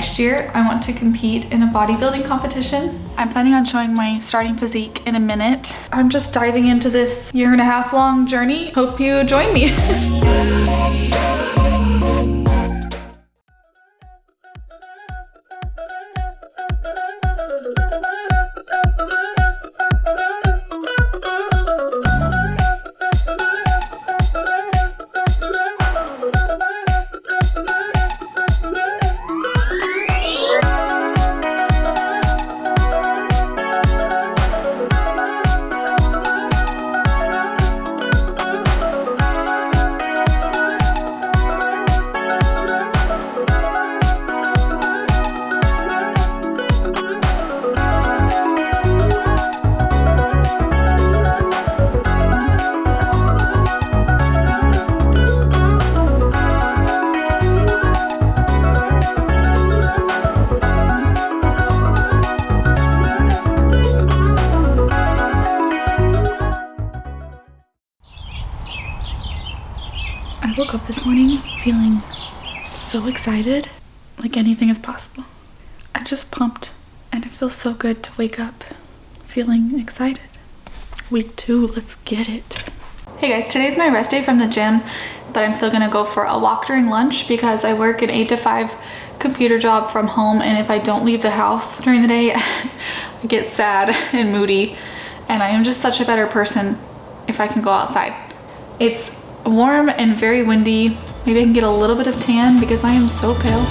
next year I want to compete in a bodybuilding competition. I'm planning on showing my starting physique in a minute. I'm just diving into this 1.5 year long journey. Hope you join me. I woke up this morning feeling so excited, like anything is possible. I'm just pumped, and it feels so good to wake up feeling excited. Week 2, let's get it. Hey guys, today's my rest day from the gym, but I'm still gonna go for a walk during lunch because I work an 8 to 5 computer job from home, and if I don't leave the house during the day, I get sad and moody, and I am just such a better person if I can go outside. It's warm and very windy. Maybe I can get a little bit of tan because I am so pale.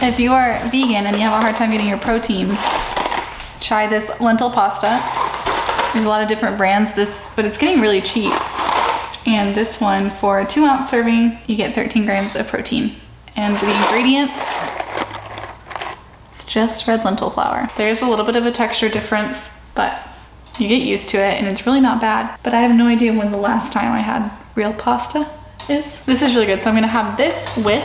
If you are vegan and you have a hard time getting your protein, try this lentil pasta. There's a lot of different brands, but it's getting really cheap. And this one, for a 2-ounce serving, you get 13 grams of protein. And the ingredients, it's just red lentil flour. There's a little bit of a texture difference, but you get used to it and it's really not bad. But I have no idea when the last time I had real pasta is. This is really good. So I'm gonna have this with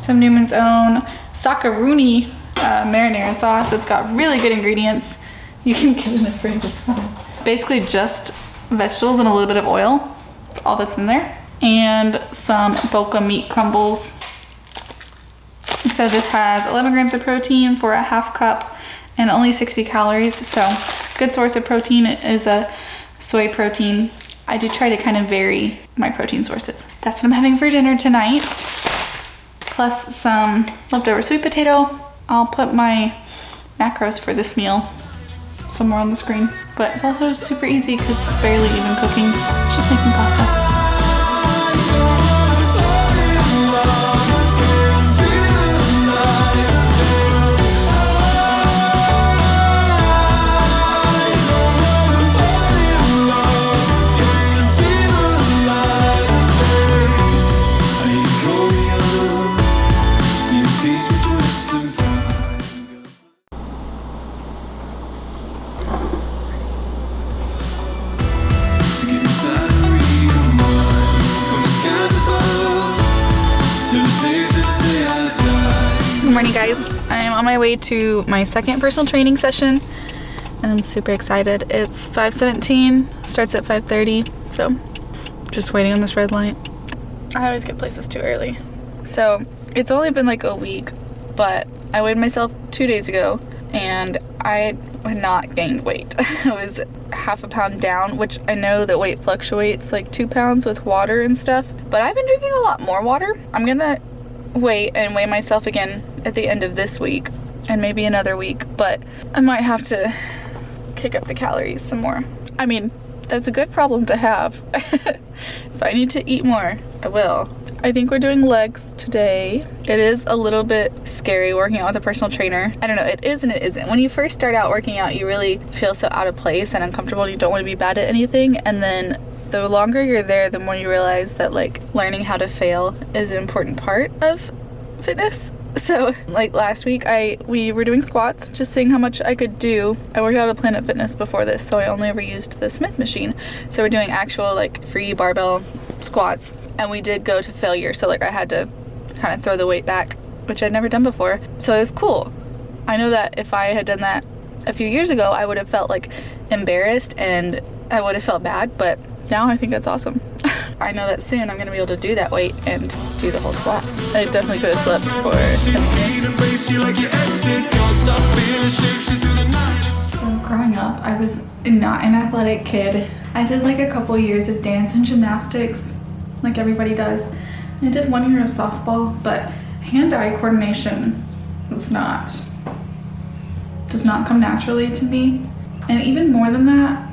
some Newman's Own Saccaroni marinara sauce. It's got really good ingredients. You can get in the fridge, it's fine. Basically just vegetables and a little bit of oil. That's all that's in there. And some boca meat crumbles. So this has 11 grams of protein for a 1/2 cup and only 60 calories. So good source of protein is a soy protein. I do try to kind of vary my protein sources. That's what I'm having for dinner tonight. Plus some leftover sweet potato. I'll put my macros for this meal somewhere on the screen. But it's also super easy because it's barely even cooking. It's just making pasta. Good morning guys, I'm on my way to my second personal training session and I'm super excited. It's 5:17, starts at 5:30, so just waiting on this red light. I always get places too early. So it's only been like a week, but I weighed myself 2 days ago and I had not gained weight. I was 1/2 pound down, which I know that weight fluctuates like 2 pounds with water and stuff, but I've been drinking a lot more water. I'm gonna wait and weigh myself again at the end of this week and maybe another week, but I might have to kick up the calories some more. I mean, that's a good problem to have. So I need to eat more. I will. I think we're doing legs today. It is a little bit scary working out with a personal trainer. I don't know, it is and it isn't. When you first start out working out, you really feel so out of place and uncomfortable and you don't want to be bad at anything, and then the longer you're there, the more you realize that like learning how to fail is an important part of fitness. So like last week we were doing squats, just seeing how much I could do. I worked out at Planet Fitness before this, so I only ever used the Smith machine. So we're doing actual like free barbell squats, and we did go to failure. So like I had to kind of throw the weight back, which I'd never done before. So it was cool. I know that if I had done that a few years ago, I would have felt like embarrassed and I would have felt bad, but now I think that's awesome. I know that soon I'm going to be able to do that weight and do the whole squat. I definitely could have slept for 10 minutes. So growing up, I was not an athletic kid. I did like a couple years of dance and gymnastics, like everybody does. And I did 1 year of softball, but hand-eye coordination does not come naturally to me. And even more than that,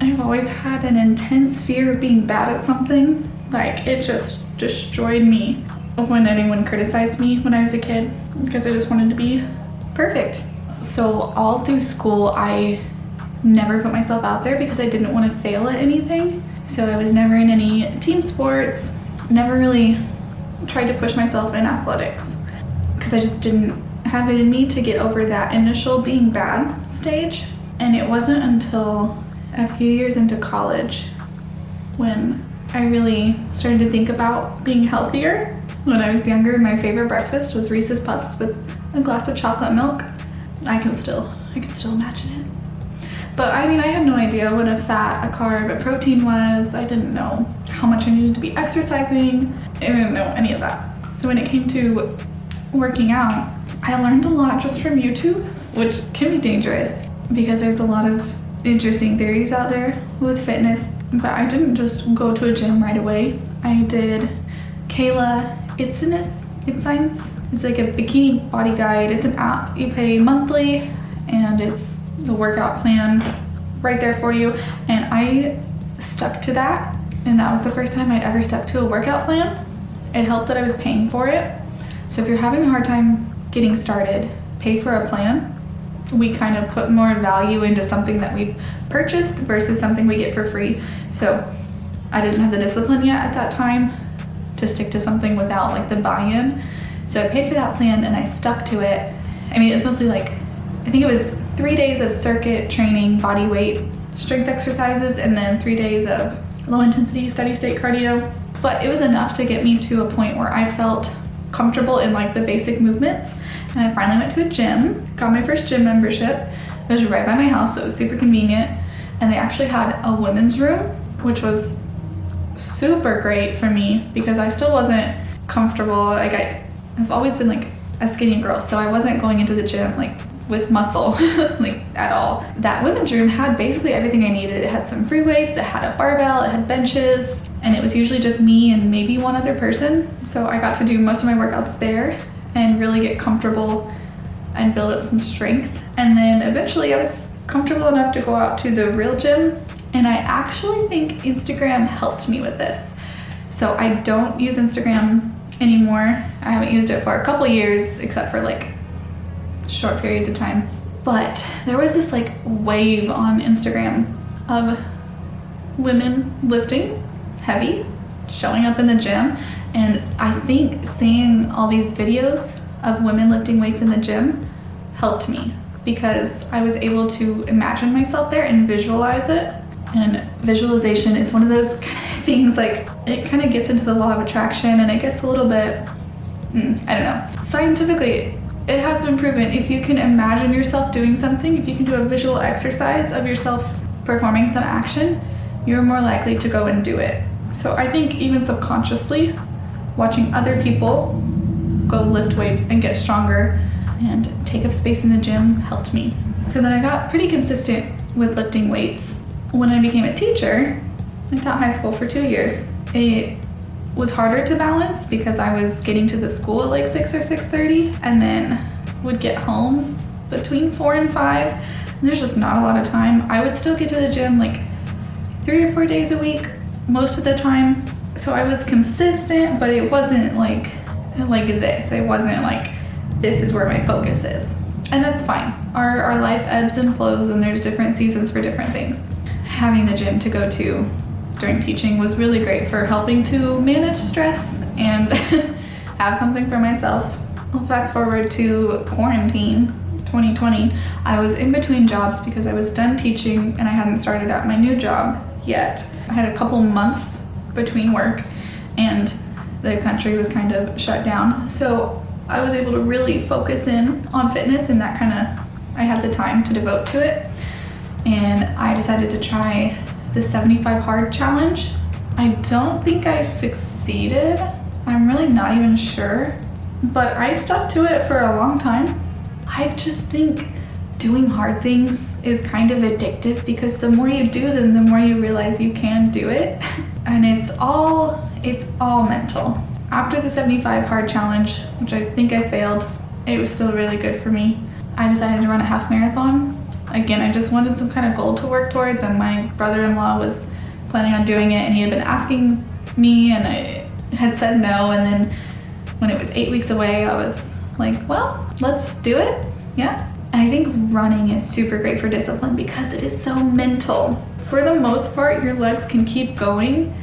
I've always had an intense fear of being bad at something. Like, it just destroyed me when anyone criticized me when I was a kid, because I just wanted to be perfect. So all through school, I never put myself out there because I didn't want to fail at anything. So I was never in any team sports, never really tried to push myself in athletics because I just didn't have it in me to get over that initial being bad stage. And it wasn't until a few years into college when I really started to think about being healthier. When I was younger, my favorite breakfast was Reese's Puffs with a glass of chocolate milk. I can still imagine it. But I mean, I had no idea what a fat, a carb, a protein was. I didn't know how much I needed to be exercising. I didn't know any of that. So when it came to working out, I learned a lot just from YouTube, which can be dangerous because there's a lot of interesting theories out there with fitness. But I didn't just go to a gym right away. I did Kayla Itsines. It's like a bikini body guide. It's an app. You pay monthly and it's the workout plan right there for you. And I stuck to that. And that was the first time I'd ever stuck to a workout plan. It helped that I was paying for it. So if you're having a hard time getting started, pay for a plan. We kind of put more value into something that we've purchased versus something we get for free. So I didn't have the discipline yet at that time to stick to something without like the buy-in. So I paid for that plan and I stuck to it. I mean, it was mostly like, I think it was 3 days of circuit training, body weight, strength exercises, and then 3 days of low intensity, steady state cardio. But it was enough to get me to a point where I felt comfortable in like the basic movements. And I finally went to a gym, got my first gym membership. It was right by my house, so it was super convenient. And they actually had a women's room, which was super great for me because I still wasn't comfortable. Like I've always been like a skinny girl, so I wasn't going into the gym like with muscle like at all. That women's room had basically everything I needed. It had some free weights, it had a barbell, it had benches, and it was usually just me and maybe one other person. So I got to do most of my workouts there and really get comfortable and build up some strength. And then eventually I was comfortable enough to go out to the real gym. And I actually think Instagram helped me with this. So I don't use Instagram anymore. I haven't used it for a couple years, except for like short periods of time. But there was this like wave on Instagram of women lifting heavy, showing up in the gym. And I think seeing all these videos of women lifting weights in the gym helped me because I was able to imagine myself there and visualize it. And visualization is one of those kind of things, like it kind of gets into the law of attraction and it gets a little bit, I don't know. Scientifically, it has been proven if you can imagine yourself doing something, if you can do a visual exercise of yourself performing some action, you're more likely to go and do it. So I think even subconsciously, watching other people go lift weights and get stronger and take up space in the gym helped me. So then I got pretty consistent with lifting weights. When I became a teacher, I taught high school for 2 years. It was harder to balance because I was getting to the school at like 6 or 6:30 and then would get home between 4 and 5. And there's just not a lot of time. I would still get to the gym like 3 or 4 days a week most of the time. So I was consistent, but it wasn't like this. It wasn't like this is where my focus is. And that's fine. Our life ebbs and flows and there's different seasons for different things. Having the gym to go to during teaching was really great for helping to manage stress and have something for myself. I'll fast forward to quarantine 2020. I was in between jobs because I was done teaching and I hadn't started at my new job yet. I had a couple months between work and the country was kind of shut down. So I was able to really focus in on fitness, and that kind of, I had the time to devote to it. And I decided to try the 75 hard challenge. I don't think I succeeded. I'm really not even sure, but I stuck to it for a long time. I just think doing hard things is kind of addictive because the more you do them, the more you realize you can do it. And it's all mental. After the 75 hard challenge, which I think I failed, it was still really good for me. I decided to run a half marathon. Again, I just wanted some kind of goal to work towards, and my brother-in-law was planning on doing it, and he had been asking me, and I had said no, and then when it was 8 weeks away, I was like, well, let's do it, yeah. And I think running is super great for discipline because it is so mental. For the most part, your legs can keep going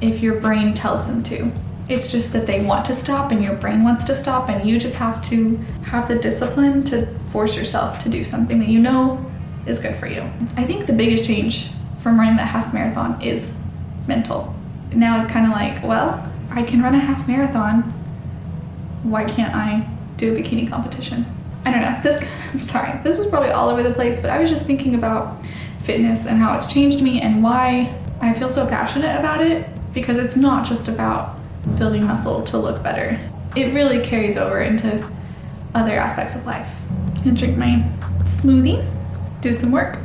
if your brain tells them to. It's just that they want to stop and your brain wants to stop, and you just have to have the discipline to force yourself to do something that you know is good for you. I think the biggest change from running that half marathon is mental. Now it's kind of like, well, I can run a half marathon. Why can't I do a bikini competition? I don't know. I'm sorry, this was probably all over the place, but I was just thinking about fitness and how it's changed me and why I feel so passionate about it, because it's not just about building muscle to look better. It really carries over into other aspects of life. I'm gonna drink my smoothie, do some work.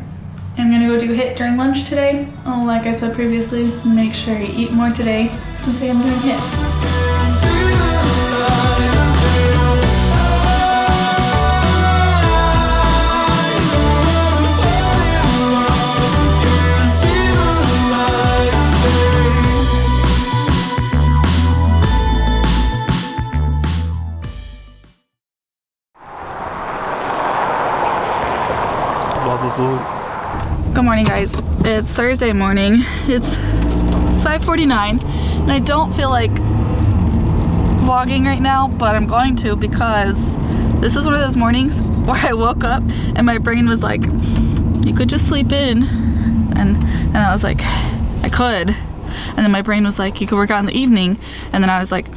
I'm gonna go do HIIT during lunch today. Oh, like I said previously, make sure you eat more today since I am doing HIIT. Good morning, guys. It's Thursday morning. It's 5:49 and I don't feel like vlogging right now, but I'm going to because this is one of those mornings where I woke up and my brain was like, you could just sleep in, and I was like, I could, and then my brain was like, you could work out in the evening, and then I was like,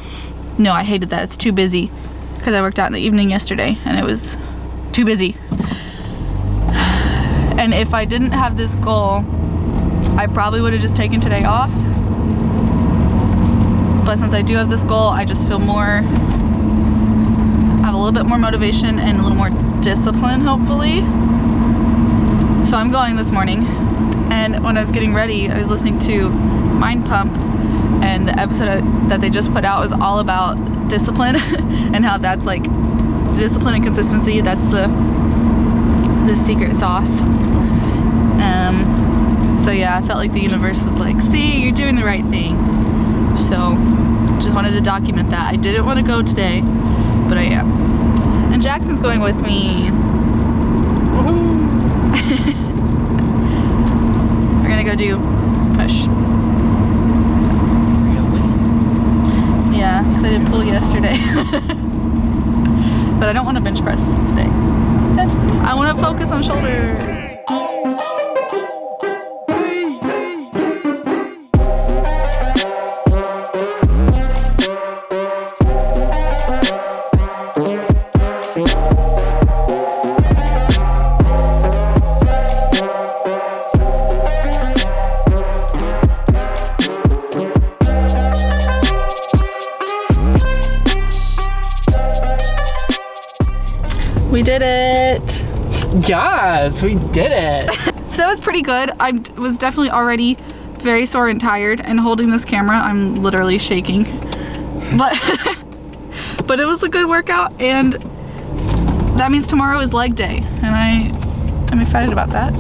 no, I hated that, it's too busy, because I worked out in the evening yesterday and it was too busy. And if I didn't have this goal, I probably would have just taken today off. But since I do have this goal, I just feel more, I have a little bit more motivation and a little more discipline, hopefully. So I'm going this morning. And when I was getting ready, I was listening to Mind Pump, and the episode that they just put out was all about discipline and how that's like discipline and consistency. That's the secret sauce. So yeah, I felt like the universe was like, see, you're doing the right thing. So just wanted to document that. I didn't want to go today, but I am. And Jackson's going with me. Woohoo! We're gonna go do push. So. Really? Yeah, because I did pull yesterday. But I don't want to bench press today. I want to focus on shoulders. We did it. Yes, we did it. So that was pretty good. I was definitely already very sore and tired, and holding this camera, I'm literally shaking. But but it was a good workout, and that means tomorrow is leg day, and I'm excited about that.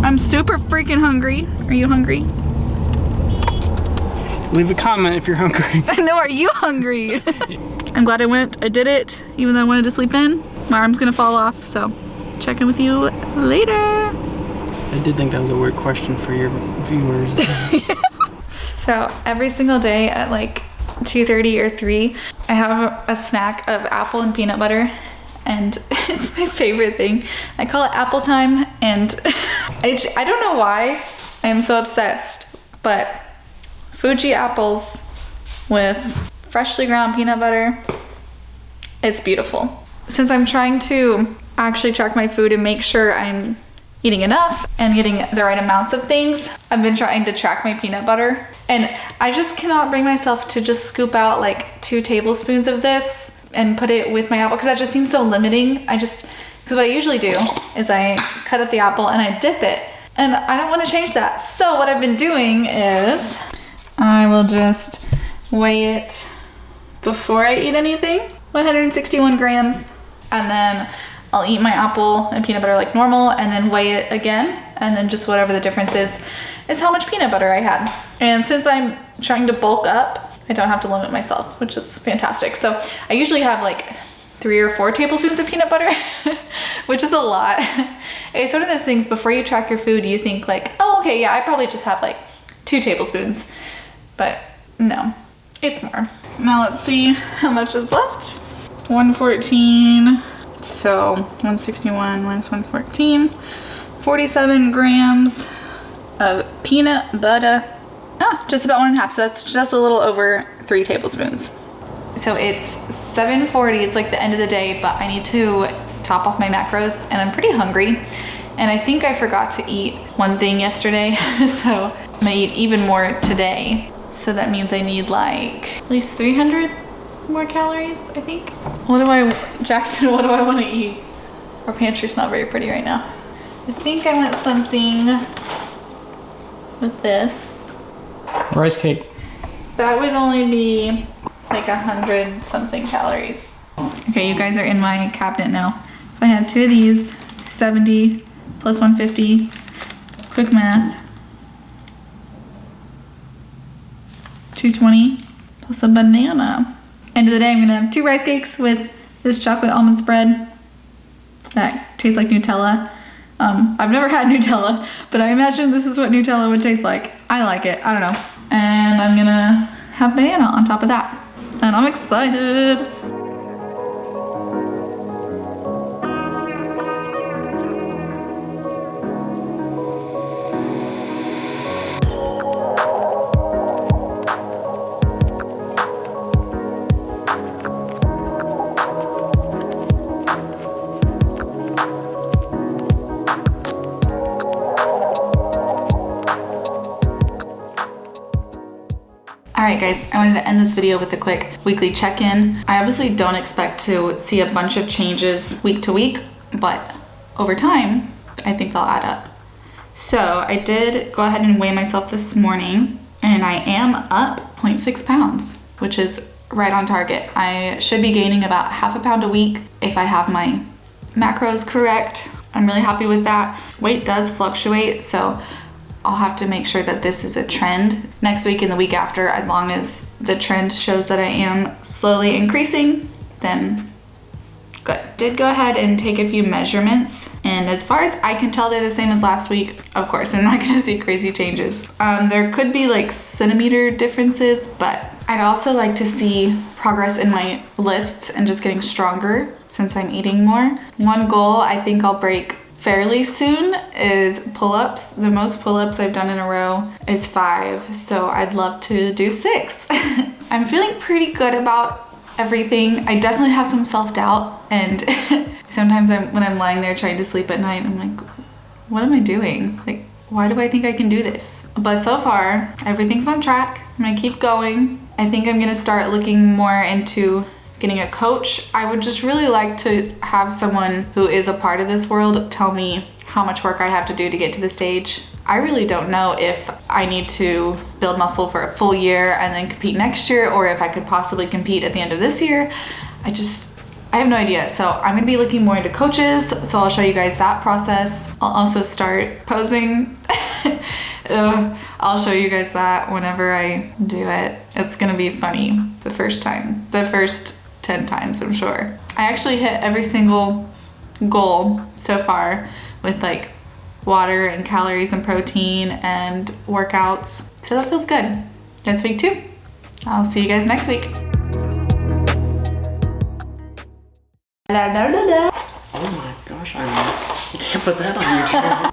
I'm super freaking hungry. Are you hungry? Leave a comment if you're hungry. I know, are you hungry? I'm glad I went. I did it, even though I wanted to sleep in. My arm's gonna fall off, so check in with you later. I did think that was a weird question for your viewers. So every single day at like 2:30 or 3, I have a snack of apple and peanut butter, and it's my favorite thing. I call it apple time, and I don't know why I am so obsessed, but Fuji apples with freshly ground peanut butter, it's beautiful. Since I'm trying to actually track my food and make sure I'm eating enough and getting the right amounts of things, I've been trying to track my peanut butter, and I just cannot bring myself to just scoop out like 2 tablespoons of this and put it with my apple, because that just seems so limiting. Because what I usually do is I cut up the apple and I dip it, and I don't want to change that. So what I've been doing is I will just weigh it before I eat anything, 161 grams, and then I'll eat my apple and peanut butter like normal, and then weigh it again, and then just whatever the difference is how much peanut butter I had. And since I'm trying to bulk up, I don't have to limit myself, which is fantastic. So I usually have like 3 or 4 tablespoons of peanut butter, which is a lot. It's one of those things, before you track your food, you think like, oh, okay, yeah, I probably just have like 2 tablespoons, but no, it's more. Now let's see how much is left. 114. So 161 minus 114, 47 grams of peanut butter. Just about 1.5. So that's just a little over 3 tablespoons. So it's 7:40. It's like the end of the day, but I need to top off my macros, and I'm pretty hungry. And I think I forgot to eat one thing yesterday, so I'm gonna eat even more today. So that means I need like at least 300 more calories, I think. Jackson, what do I want to eat? Our pantry's not very pretty right now. I think I want something with this. Rice cake. That would only be like 100 something calories. Okay, you guys are in my cabinet now. If I have 2 of these, 70 plus 150, quick math, 220 plus a banana. End of the day, I'm gonna have 2 rice cakes with this chocolate almond spread that tastes like Nutella. I've never had Nutella, but I imagine this is what Nutella would taste like. I like it, I don't know. And I'm gonna have banana on top of that. And I'm excited. Alright guys, I wanted to end this video with a quick weekly check-in. I obviously don't expect to see a bunch of changes week to week, but over time, I think they'll add up. So I did go ahead and weigh myself this morning, and I am up 0.6 pounds, which is right on target. I should be gaining about half a pound a week if I have my macros correct. I'm really happy with that. Weight does fluctuate, so I'll have to make sure that this is a trend next week and the week after. As long as the trend shows that I am slowly increasing, then good. Did go ahead and take a few measurements, and as far as I can tell, they're the same as last week. Of course, I'm not gonna see crazy changes. There could be like centimeter differences, but I'd also like to see progress in my lifts and just getting stronger since I'm eating more. One goal I think I'll break fairly soon is pull-ups. The most pull-ups I've done in a row is 5, so I'd love to do 6. I'm feeling pretty good about everything. I definitely have some self-doubt, and sometimes when I'm lying there trying to sleep at night, I'm like, what am I doing? Like, why do I think I can do this? But so far, everything's on track. I'm gonna keep going. I think I'm gonna start looking more into getting a coach. I would just really like to have someone who is a part of this world tell me how much work I have to do to get to the stage. I really don't know if I need to build muscle for a full year and then compete next year, or if I could possibly compete at the end of this year. I have no idea. So I'm gonna be looking more into coaches, so I'll show you guys that process. I'll also start posing. I'll show you guys that whenever I do it. It's gonna be funny the first time. The first 10 times, I'm sure. I actually hit every single goal so far with like water and calories and protein and workouts. So that feels good. That's week 2. I'll see you guys next week. Oh my gosh, you can't put that on YouTube.